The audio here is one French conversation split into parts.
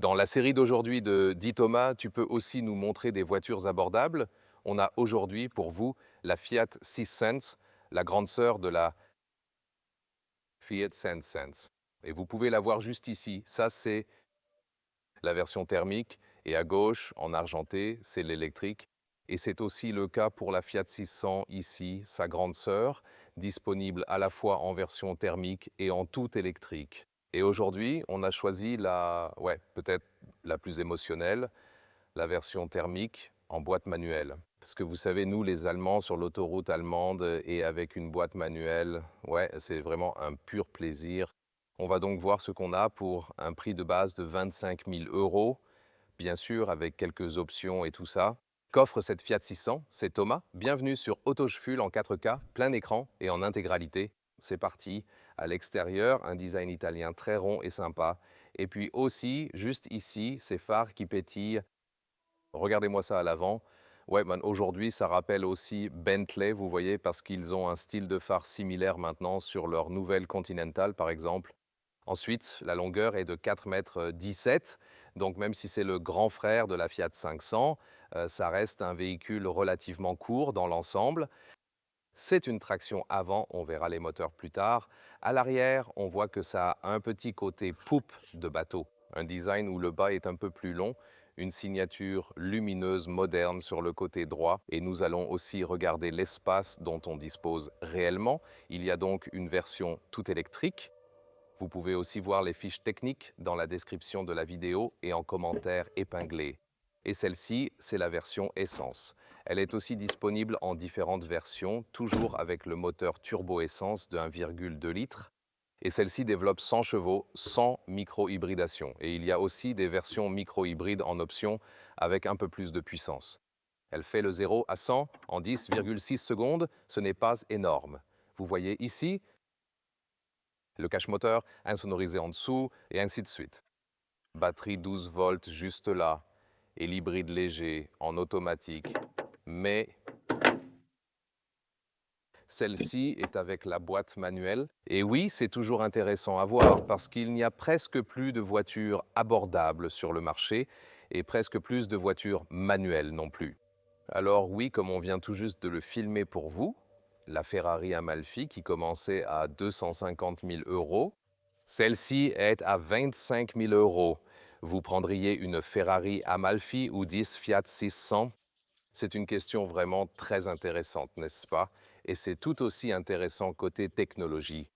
Dans la série d'aujourd'hui de Dis Thomas, tu peux aussi nous montrer des voitures abordables. On a aujourd'hui pour vous la Fiat 600, la grande sœur de la Fiat 500. Et vous pouvez la voir juste ici. Ça, c'est la version thermique. Et à gauche, en argenté, c'est l'électrique. Et c'est aussi le cas pour la Fiat 600 ici, sa grande sœur, disponible à la fois en version thermique et en tout électrique. Et aujourd'hui, on a choisi ouais, peut-être la plus émotionnelle, la version thermique en boîte manuelle. Parce que vous savez, nous, les Allemands, sur l'autoroute allemande et avec une boîte manuelle, ouais, c'est vraiment un pur plaisir. On va donc voir ce qu'on a pour un prix de base de 25 000 euros, bien sûr, avec quelques options et tout ça. Qu'offre cette Fiat 600? C'est Thomas. Bienvenue sur Autocheful en 4K, plein écran et en intégralité. C'est parti. À l'extérieur, un design italien très rond et sympa. Et puis aussi, juste ici, ces phares qui pétillent. Regardez-moi ça à l'avant. Ouais, man, aujourd'hui, ça rappelle aussi Bentley, vous voyez, parce qu'ils ont un style de phare similaire maintenant sur leur nouvelle Continental, par exemple. Ensuite, la longueur est de 4,17 m, donc même si c'est le grand frère de la Fiat 500, ça reste un véhicule relativement court dans l'ensemble. C'est une traction avant, on verra les moteurs plus tard. À l'arrière, on voit que ça a un petit côté poupe de bateau, un design où le bas est un peu plus long, une signature lumineuse moderne sur le côté droit, et nous allons aussi regarder l'espace dont on dispose réellement. Il y a donc une version tout électrique. Vous pouvez aussi voir les fiches techniques dans la description de la vidéo et en commentaire épinglé. Et celle-ci, c'est la version essence. Elle est aussi disponible en différentes versions, toujours avec le moteur turbo-essence de 1,2 litres. Et celle-ci développe 100 chevaux sans micro-hybridation. Et il y a aussi des versions micro-hybrides en option avec un peu plus de puissance. Elle fait le 0 à 100 en 10,6 secondes. Ce n'est pas énorme. Vous voyez ici, le cache-moteur insonorisé en dessous, et ainsi de suite. Batterie 12 volts juste là, et l'hybride léger en automatique. Mais celle-ci est avec la boîte manuelle. Et oui, c'est toujours intéressant à voir parce qu'il n'y a presque plus de voitures abordables sur le marché et presque plus de voitures manuelles non plus. Alors oui, comme on vient tout juste de le filmer pour vous, la Ferrari Amalfi qui commençait à 250 000 euros, celle-ci est à 25 000 euros. Vous prendriez une Ferrari Amalfi ou 10 Fiat 600? C'est une question vraiment très intéressante, n'est-ce pas? Et c'est tout aussi intéressant côté technologie.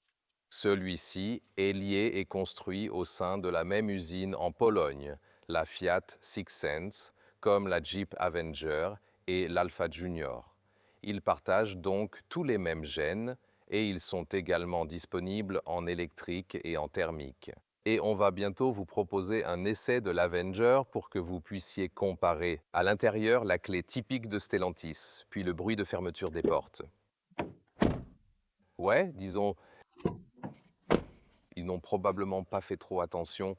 Celui-ci est lié et construit au sein de la même usine en Pologne, la Fiat Sixsense, comme la Jeep Avenger et l'Alfa Junior. Ils partagent donc tous les mêmes gènes et ils sont également disponibles en électrique et en thermique. Et on va bientôt vous proposer un essai de l'Avenger pour que vous puissiez comparer à l'intérieur la clé typique de Stellantis, puis le bruit de fermeture des portes. Ouais, disons, ils n'ont probablement pas fait trop attention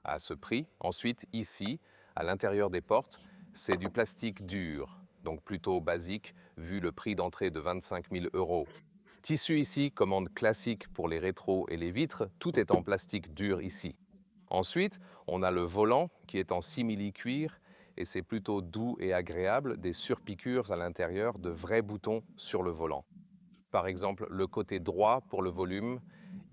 à ce prix. Ensuite, ici, à l'intérieur des portes, c'est du plastique dur, donc plutôt basique, vu le prix d'entrée de 25 000 euros. Tissu ici, commande classique pour les rétros et les vitres, tout est en plastique dur ici. Ensuite, on a le volant qui est en simili-cuir et c'est plutôt doux et agréable, des surpiqûres à l'intérieur, de vrais boutons sur le volant. Par exemple, le côté droit pour le volume.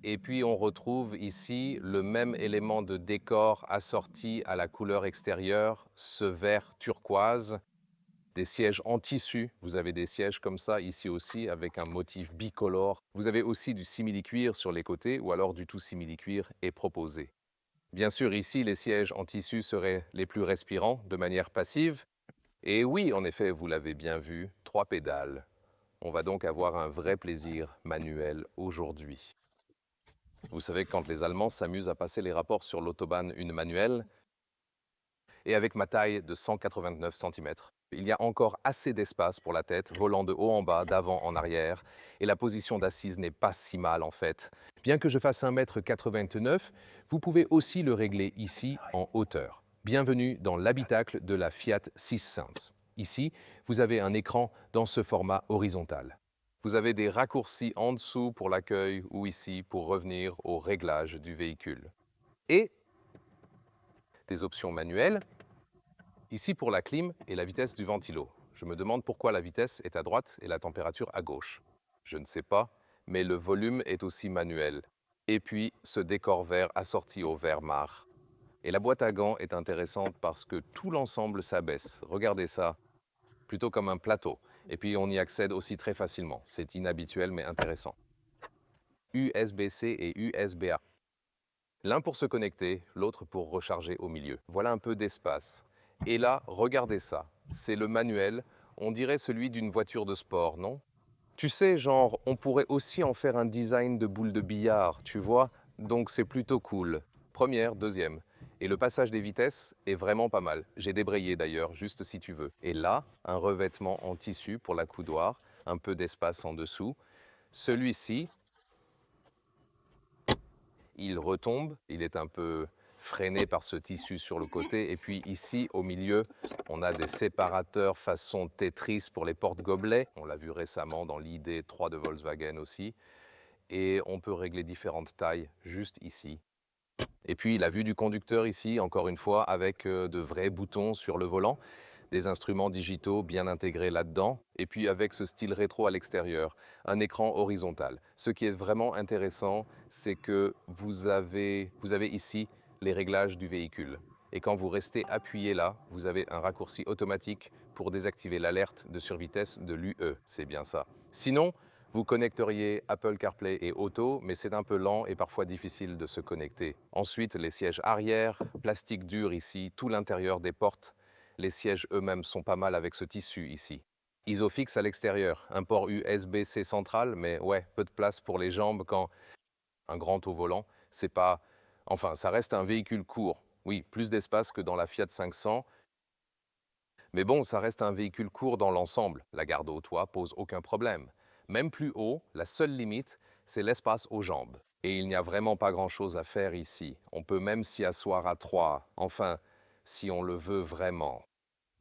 Et puis on retrouve ici le même élément de décor assorti à la couleur extérieure, ce vert turquoise, des sièges en tissu. Vous avez des sièges comme ça ici aussi avec un motif bicolore. Vous avez aussi du simili-cuir sur les côtés ou alors du tout simili-cuir est proposé. Bien sûr, ici, les sièges en tissu seraient les plus respirants de manière passive. Et oui, en effet, vous l'avez bien vu, 3 pédales. On va donc avoir un vrai plaisir manuel aujourd'hui. Vous savez, quand les Allemands s'amusent à passer les rapports sur l'autobahn une manuelle, et avec ma taille de 189 cm, il y a encore assez d'espace pour la tête, volant de haut en bas, d'avant en arrière, et la position d'assise n'est pas si mal en fait. Bien que je fasse 1,89 m, vous pouvez aussi le régler ici en hauteur. Bienvenue dans l'habitacle de la Fiat 600. Ici, vous avez un écran dans ce format horizontal. Vous avez des raccourcis en dessous pour l'accueil ou ici pour revenir au réglage du véhicule. Et des options manuelles. Ici pour la clim et la vitesse du ventilo. Je me demande pourquoi la vitesse est à droite et la température à gauche. Je ne sais pas, mais le volume est aussi manuel. Et puis ce décor vert assorti au vert marre. Et la boîte à gants est intéressante parce que tout l'ensemble s'abaisse. Regardez ça, plutôt comme un plateau. Et puis on y accède aussi très facilement. C'est inhabituel mais intéressant. USB-C et USB-A. L'un pour se connecter, l'autre pour recharger au milieu. Voilà un peu d'espace. Et là, regardez ça. C'est le manuel. On dirait celui d'une voiture de sport, non? Tu sais, genre, on pourrait aussi en faire un design de boule de billard, tu vois? Donc c'est plutôt cool. Première, deuxième. Et le passage des vitesses est vraiment pas mal. J'ai débrayé d'ailleurs, juste si tu veux. Et là, un revêtement en tissu pour la coudoir, un peu d'espace en dessous. Celui-ci, il retombe, il est un peu freiné par ce tissu sur le côté. Et puis ici, au milieu, on a des séparateurs façon Tetris pour les porte-gobelets. On l'a vu récemment dans l'ID3 de Volkswagen aussi. Et on peut régler différentes tailles juste ici. Et puis la vue du conducteur ici, encore une fois, avec de vrais boutons sur le volant, des instruments digitaux bien intégrés là-dedans, et puis avec ce style rétro à l'extérieur, un écran horizontal. Ce qui est vraiment intéressant, c'est que vous avez ici les réglages du véhicule. Et quand vous restez appuyé là, vous avez un raccourci automatique pour désactiver l'alerte de survitesse de l'UE. C'est bien ça. Sinon, vous connecteriez Apple CarPlay et Auto, mais c'est un peu lent et parfois difficile de se connecter. Ensuite, les sièges arrière, plastique dur ici, tout l'intérieur des portes. Les sièges eux-mêmes sont pas mal avec ce tissu ici. Isofix à l'extérieur, un port USB-C central, mais ouais, peu de place pour les jambes quand un grand au volant, c'est pas... Enfin, ça reste un véhicule court. Oui, plus d'espace que dans la Fiat 500, mais bon, ça reste un véhicule court dans l'ensemble. La garde au toit pose aucun problème. Même plus haut, la seule limite, c'est l'espace aux jambes. Et il n'y a vraiment pas grand-chose à faire ici. On peut même s'y asseoir à trois, enfin, si on le veut vraiment.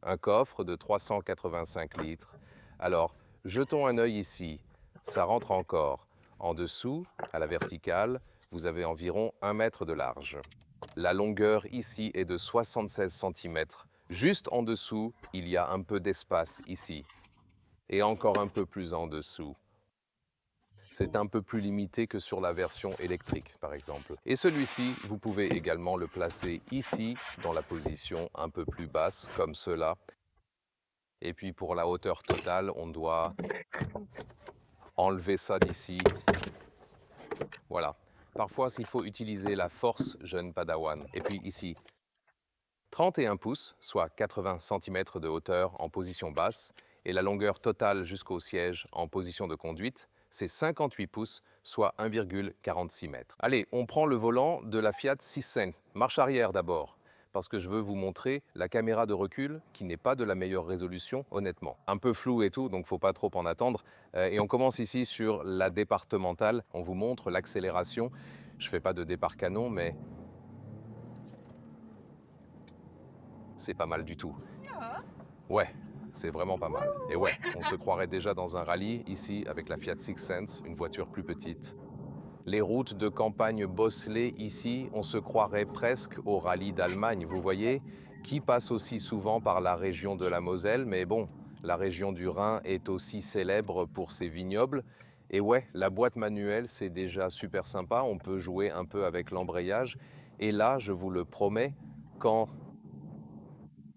Un coffre de 385 litres. Alors, jetons un œil ici. Ça rentre encore. En dessous, à la verticale, vous avez environ 1 mètre de large. La longueur ici est de 76 cm. Juste en dessous, il y a un peu d'espace ici. Et encore un peu plus en dessous. C'est un peu plus limité que sur la version électrique, par exemple. Et celui-ci, vous pouvez également le placer ici, dans la position un peu plus basse, comme cela. Et puis pour la hauteur totale, on doit enlever ça d'ici. Voilà. Parfois, il faut utiliser la force, jeune padawan. Et puis ici, 31 pouces, soit 80 cm de hauteur en position basse, et la longueur totale jusqu'au siège en position de conduite, c'est 58 pouces, soit 1,46 m. Allez, on prend le volant de la Fiat 600. Marche arrière d'abord, parce que je veux vous montrer la caméra de recul qui n'est pas de la meilleure résolution, honnêtement. Un peu flou et tout, donc faut pas trop en attendre. Et on commence ici sur la départementale. On vous montre l'accélération. Je fais pas de départ canon, mais c'est pas mal du tout. Ouais, c'est vraiment pas mal. Et ouais, on se croirait déjà dans un rallye, ici, avec la Fiat Six Sense, une voiture plus petite. Les routes de campagne bosselées, ici, on se croirait presque au rallye d'Allemagne, vous voyez, qui passe aussi souvent par la région de la Moselle, mais bon, la région du Rhin est aussi célèbre pour ses vignobles. Et ouais, la boîte manuelle, c'est déjà super sympa, on peut jouer un peu avec l'embrayage. Et là, je vous le promets, quand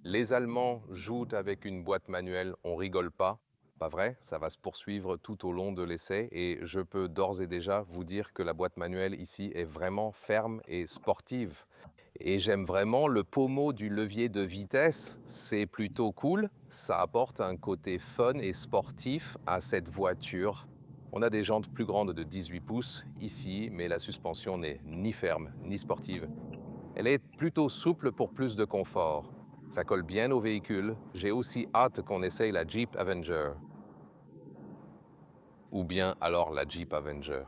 les Allemands jouent avec une boîte manuelle, on rigole pas. Pas vrai, ça va se poursuivre tout au long de l'essai et je peux d'ores et déjà vous dire que la boîte manuelle ici est vraiment ferme et sportive. Et j'aime vraiment le pommeau du levier de vitesse, c'est plutôt cool, ça apporte un côté fun et sportif à cette voiture. On a des jantes plus grandes de 18 pouces ici, mais la suspension n'est ni ferme ni sportive. Elle est plutôt souple pour plus de confort. Ça colle bien au véhicule. J'ai aussi hâte qu'on essaye la Jeep Avenger. Ou bien alors la Jeep Avenger.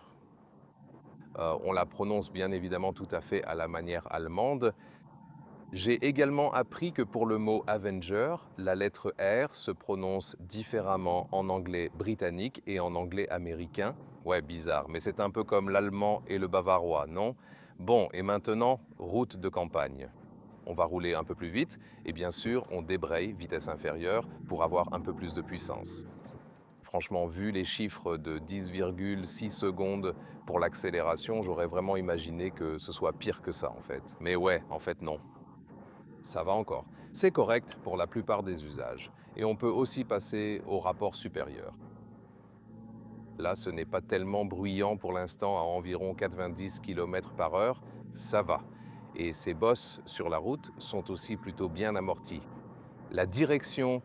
On la prononce bien évidemment tout à fait à la manière allemande. J'ai également appris que pour le mot Avenger, la lettre R se prononce différemment en anglais britannique et en anglais américain. Ouais, bizarre, mais c'est un peu comme l'allemand et le bavarois, non? Bon, et maintenant, route de campagne. on va rouler un peu plus vite et bien sûr, on débraye vitesse inférieure pour avoir un peu plus de puissance. Franchement, vu les chiffres de 10,6 secondes pour l'accélération, j'aurais vraiment imaginé que ce soit pire que ça en fait. Mais ouais, en fait non. Ça va encore. C'est correct pour la plupart des usages. Et on peut aussi passer au rapport supérieur. Là, ce n'est pas tellement bruyant pour l'instant à environ 90 km par heure, ça va. Et ces bosses sur la route sont aussi plutôt bien amorties. La direction,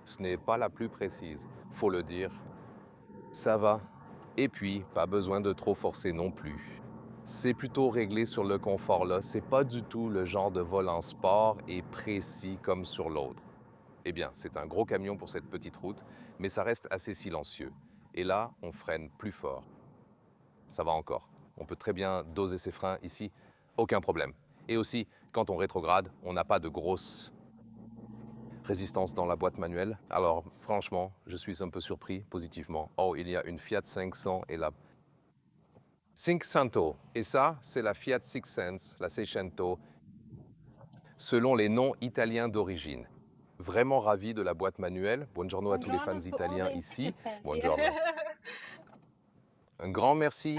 ce n'est pas la plus précise, faut le dire. Ça va. Et puis, pas besoin de trop forcer non plus. C'est plutôt réglé sur le confort là, c'est pas du tout le genre de vol en sport et précis comme sur l'autre. Eh bien, c'est un gros camion pour cette petite route, mais ça reste assez silencieux. Et là, on freine plus fort. Ça va encore. On peut très bien doser ses freins ici, aucun problème. Et aussi, quand on rétrograde, on n'a pas de grosse résistance dans la boîte manuelle. Alors, franchement, je suis un peu surpris positivement. Oh, il y a une Fiat 500 et la Cinquecento. Et ça, c'est la Fiat Six Sense, la Seicento, selon les noms italiens d'origine. Vraiment ravi de la boîte manuelle. Buongiorno à tous les fans Buongiorno to all italiens the ici. fancy. Buongiorno. Un grand merci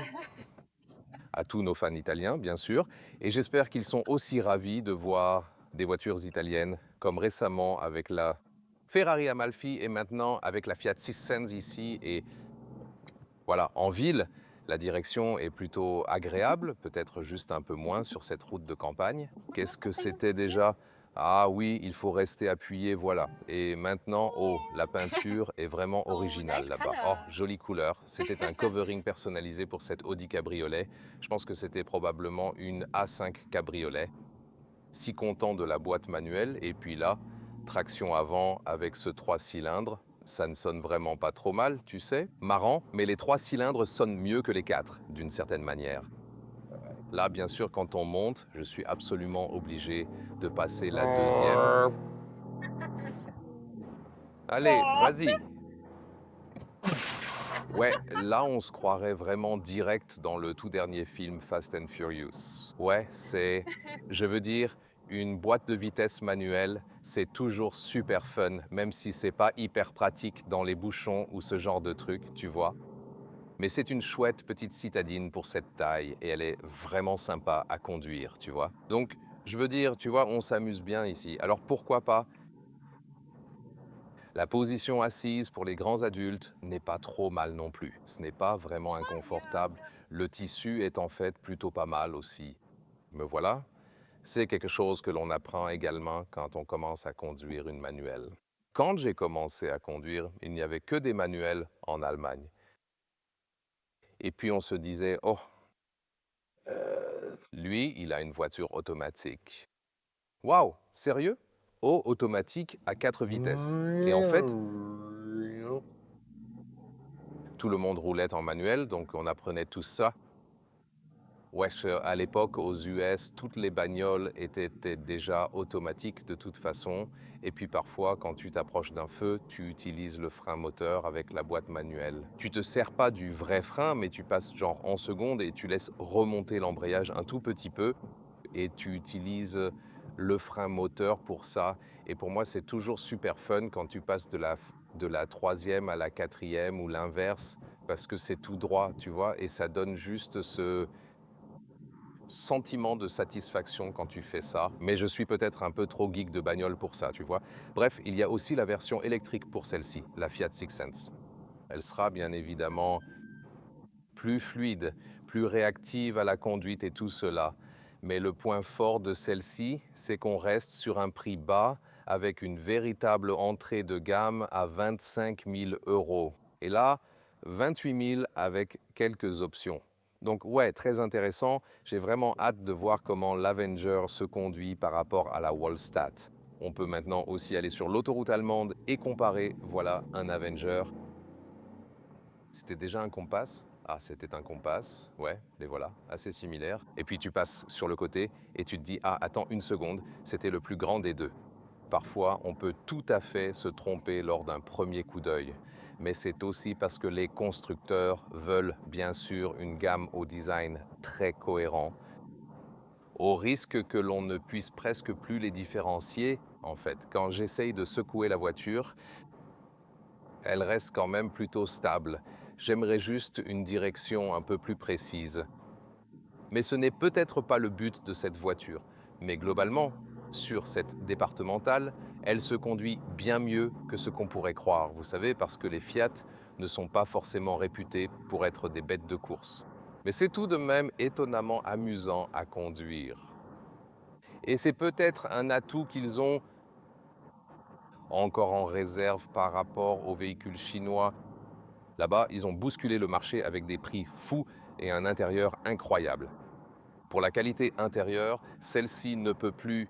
à tous nos fans italiens, bien sûr. Et j'espère qu'ils sont aussi ravis de voir des voitures italiennes, comme récemment avec la Ferrari Amalfi et maintenant avec la Fiat 600 ici. Et voilà, en ville, la direction est plutôt agréable, peut-être juste un peu moins sur cette route de campagne. Qu'est-ce que c'était déjà? Ah oui, il faut rester appuyé, voilà. Et maintenant, oh, la peinture est vraiment Oh, originale nice là-bas. Oh, color. jolie couleur. C'était un covering personnalisé pour cette Audi Cabriolet. Je pense que c'était probablement une A5 Cabriolet. Si content de la boîte manuelle. Et puis là, traction avant avec ce 3 cylindres. Ça ne sonne vraiment pas trop mal, tu sais. Marrant, mais les 3 cylindres sonnent mieux que les 4, d'une certaine manière. Là, bien sûr, quand on monte, je suis absolument obligé de passer la deuxième. Allez, vas-y. Ouais, là, on se croirait vraiment direct dans le tout dernier film Fast and Furious. Ouais, c'est, je veux dire, une boîte de vitesse manuelle, c'est toujours super fun, même si c'est pas hyper pratique dans les bouchons ou ce genre de truc, tu vois. Mais c'est une chouette petite citadine pour cette taille et elle est vraiment sympa à conduire, tu vois. Donc, je veux dire, tu vois, on s'amuse bien ici. Alors pourquoi pas? La position assise pour les grands adultes n'est pas trop mal non plus. Ce n'est pas vraiment Trop bien. inconfortable. Le tissu est en fait plutôt pas mal aussi. Me voilà. C'est quelque chose que l'on apprend également quand on commence à conduire une manuelle. Quand j'ai commencé à conduire, il n'y avait que des manuels en Allemagne. Et puis on se disait, oh, lui, il a une voiture automatique. Waouh, sérieux? Oh, automatique à 4 vitesses. Et en fait, tout le monde roulait en manuel, donc on apprenait tout ça. Wesh, à l'époque, aux US, toutes les bagnoles étaient déjà automatiques de toute façon. Et puis parfois, quand tu t'approches d'un feu, tu utilises le frein moteur avec la boîte manuelle. Tu te sers pas du vrai frein, mais tu passes genre en seconde et tu laisses remonter l'embrayage un tout petit peu. Et tu utilises le frein moteur pour ça. Et pour moi, c'est toujours super fun quand tu passes de la troisième à la quatrième ou l'inverse, parce que c'est tout droit, tu vois, et ça donne juste ce sentiment de satisfaction quand tu fais ça, mais je suis peut-être un peu trop geek de bagnole pour ça, tu vois. Bref, il y a aussi la version électrique pour celle-ci, la Fiat Six Sense. Elle sera bien évidemment plus fluide, plus réactive à la conduite et tout cela. Mais le point fort de celle-ci, c'est qu'on reste sur un prix bas avec une véritable entrée de gamme à 25 000 euros. Et là, 28 000 avec quelques options. Donc ouais, très intéressant. J'ai vraiment hâte de voir comment l'Avenger se conduit par rapport à la Wallstat. On peut maintenant aussi aller sur l'autoroute allemande et comparer, voilà, un Avenger. C'était déjà un compas. Ah, c'était un compas, ouais, les voilà, assez similaires. Et puis tu passes sur le côté et tu te dis, ah, attends une seconde, c'était le plus grand des deux. Parfois, on peut tout à fait se tromper lors d'un premier coup d'œil, mais c'est aussi parce que les constructeurs veulent bien sûr une gamme au design très cohérent. au risque que l'on ne puisse presque plus les différencier, en fait. Quand j'essaye de secouer la voiture, elle reste quand même plutôt stable. J'aimerais juste une direction un peu plus précise. Mais ce n'est peut-être pas le but de cette voiture. Mais globalement, sur cette départementale, elle se conduit bien mieux que ce qu'on pourrait croire, vous savez, parce que les Fiat ne sont pas forcément réputés pour être des bêtes de course. Mais c'est tout de même étonnamment amusant à conduire. Et c'est peut-être un atout qu'ils ont encore en réserve par rapport aux véhicules chinois. Là-bas, ils ont bousculé le marché avec des prix fous et un intérieur incroyable. Pour la qualité intérieure, celle-ci ne peut plus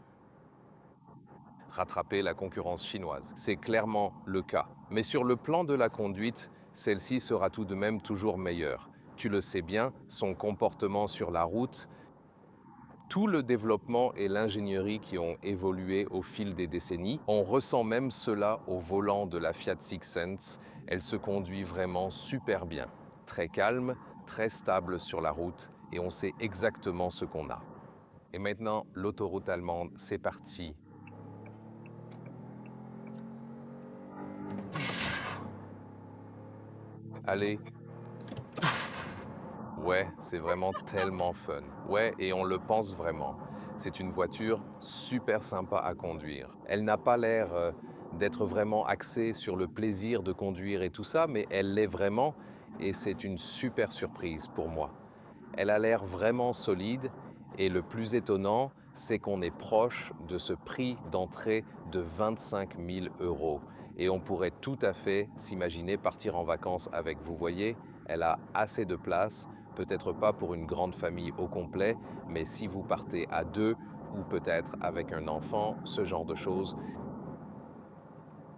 rattraper la concurrence chinoise. C'est clairement le cas. Mais sur le plan de la conduite, celle-ci sera tout de même toujours meilleure. Tu le sais bien, son comportement sur la route, tout le développement et l'ingénierie qui ont évolué au fil des décennies, on ressent même cela au volant de la Fiat Six Sense. Elle se conduit vraiment super bien, très calme, très stable sur la route et on sait exactement ce qu'on a. Et maintenant, l'autoroute allemande, c'est parti. Allez, ouais, c'est vraiment tellement fun. Ouais, et on le pense vraiment. C'est une voiture super sympa à conduire. Elle n'a pas l'air d'être vraiment axée sur le plaisir de conduire et tout ça, mais elle l'est vraiment et c'est une super surprise pour moi. Elle a l'air vraiment solide et le plus étonnant, c'est qu'on est proche de ce prix d'entrée de 25 000 euros. Et on pourrait tout à fait s'imaginer partir en vacances avec. Vous voyez, elle a assez de place, peut-être pas pour une grande famille au complet, mais si vous partez à deux ou peut-être avec un enfant, ce genre de choses,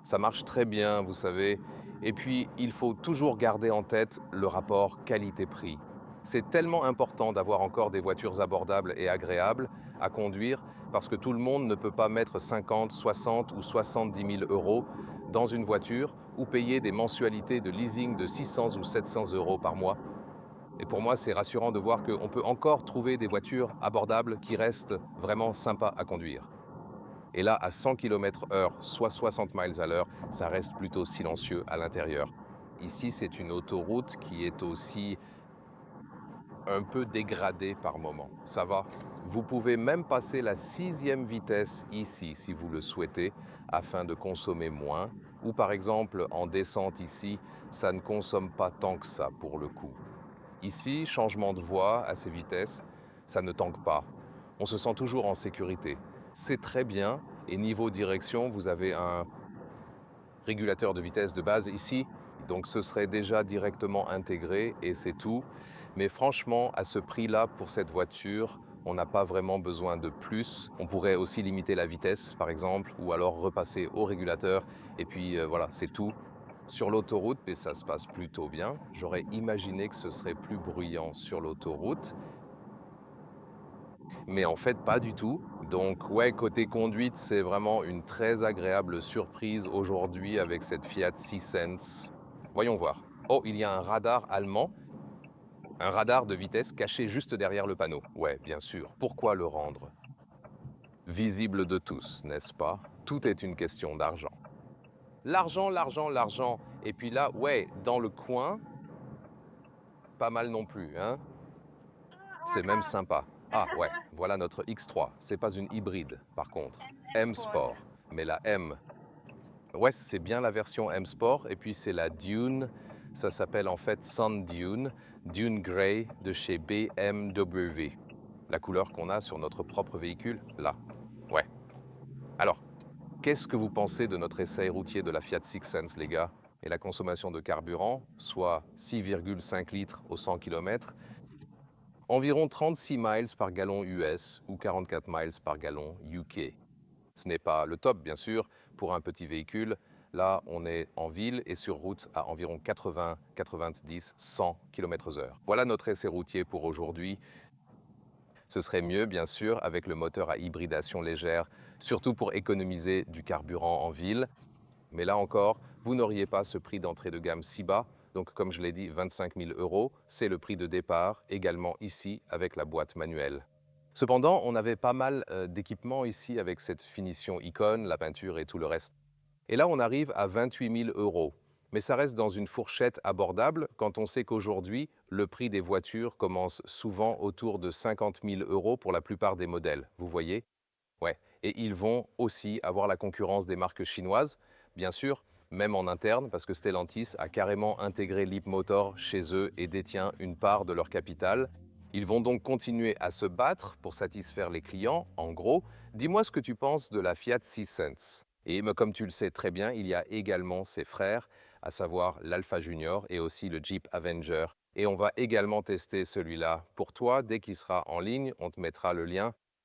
ça marche très bien, vous savez. Et puis, il faut toujours garder en tête le rapport qualité-prix. C'est tellement important d'avoir encore des voitures abordables et agréables à conduire parce que tout le monde ne peut pas mettre 50, 60 ou 70 000 euros dans une voiture ou payer des mensualités de leasing de 600 ou 700 euros par mois. Et pour moi, c'est rassurant de voir qu'on peut encore trouver des voitures abordables qui restent vraiment sympas à conduire. Et là, à 100 km/h, soit 60 miles à l'heure, ça reste plutôt silencieux à l'intérieur. Ici, c'est une autoroute qui est aussi un peu dégradée par moment. Ça va. Vous pouvez même passer la 6e vitesse ici, si vous le souhaitez, afin de consommer moins. Ou par exemple, en descente ici, ça ne consomme pas tant que ça pour le coup. Ici, changement de voie à ces vitesses, ça ne tanque pas. On se sent toujours en sécurité. C'est très bien. Et niveau direction, vous avez un régulateur de vitesse de base ici. Donc ce serait déjà directement intégré et c'est tout. Mais franchement, à ce prix-là, pour cette voiture, on n'a pas vraiment besoin de plus. On pourrait aussi limiter la vitesse, par exemple, ou alors repasser au régulateur. Et puis voilà, c'est tout. Sur l'autoroute, mais ça se passe plutôt bien. J'aurais imaginé que ce serait plus bruyant sur l'autoroute, mais en fait pas du tout. Donc ouais, côté conduite, c'est vraiment une très agréable surprise aujourd'hui avec cette Fiat 6sense. Voyons voir. Oh, il y a un radar allemand, un radar de vitesse caché juste derrière le panneau. Ouais, bien sûr. Pourquoi le rendre visible de tous, n'est-ce pas? Tout est une question d'argent. L'argent, l'argent, l'argent. Et puis là, ouais, dans le coin, pas mal non plus, hein? C'est même sympa. Ah ouais, voilà notre X3. C'est pas une hybride, par contre. M Sport. Mais la M. Ouais, c'est bien la version M Sport. Et puis c'est la Dune. Ça s'appelle en fait Sun Dune. Dune Grey de chez BMW. La couleur qu'on a sur notre propre véhicule, là. Ouais. Alors, qu'est-ce que vous pensez de notre essai routier de la Fiat Six Sense, les gars? Et la consommation de carburant, soit 6,5 litres au 100 km, environ 36 miles par gallon US ou 44 miles par gallon UK. Ce n'est pas le top, bien sûr, pour un petit véhicule. Là, on est en ville et sur route à environ 80, 90, 100 km/h. Voilà notre essai routier pour aujourd'hui. Ce serait mieux, bien sûr, avec le moteur à hybridation légère, surtout pour économiser du carburant en ville. Mais là encore, vous n'auriez pas ce prix d'entrée de gamme si bas. Donc, comme je l'ai dit, 25 000 euros, c'est le prix de départ, également ici avec la boîte manuelle. Cependant, on avait pas mal d'équipements ici avec cette finition icône, la peinture et tout le reste. Et là, on arrive à 28 000 euros. Mais ça reste dans une fourchette abordable quand on sait qu'aujourd'hui, le prix des voitures commence souvent autour de 50 000 euros pour la plupart des modèles. Vous voyez? Ouais. Et ils vont aussi avoir la concurrence des marques chinoises, bien sûr, même en interne, parce que Stellantis a carrément intégré Leapmotor chez eux et détient une part de leur capital. Ils vont donc continuer à se battre pour satisfaire les clients. En gros, dis-moi ce que tu penses de la Fiat 600. Et comme tu le sais très bien, il y a également ses frères, à savoir l'Alfa Junior et aussi le Jeep Avenger. Et on va également tester celui-là. Pour toi, dès qu'il sera en ligne, on te mettra le lien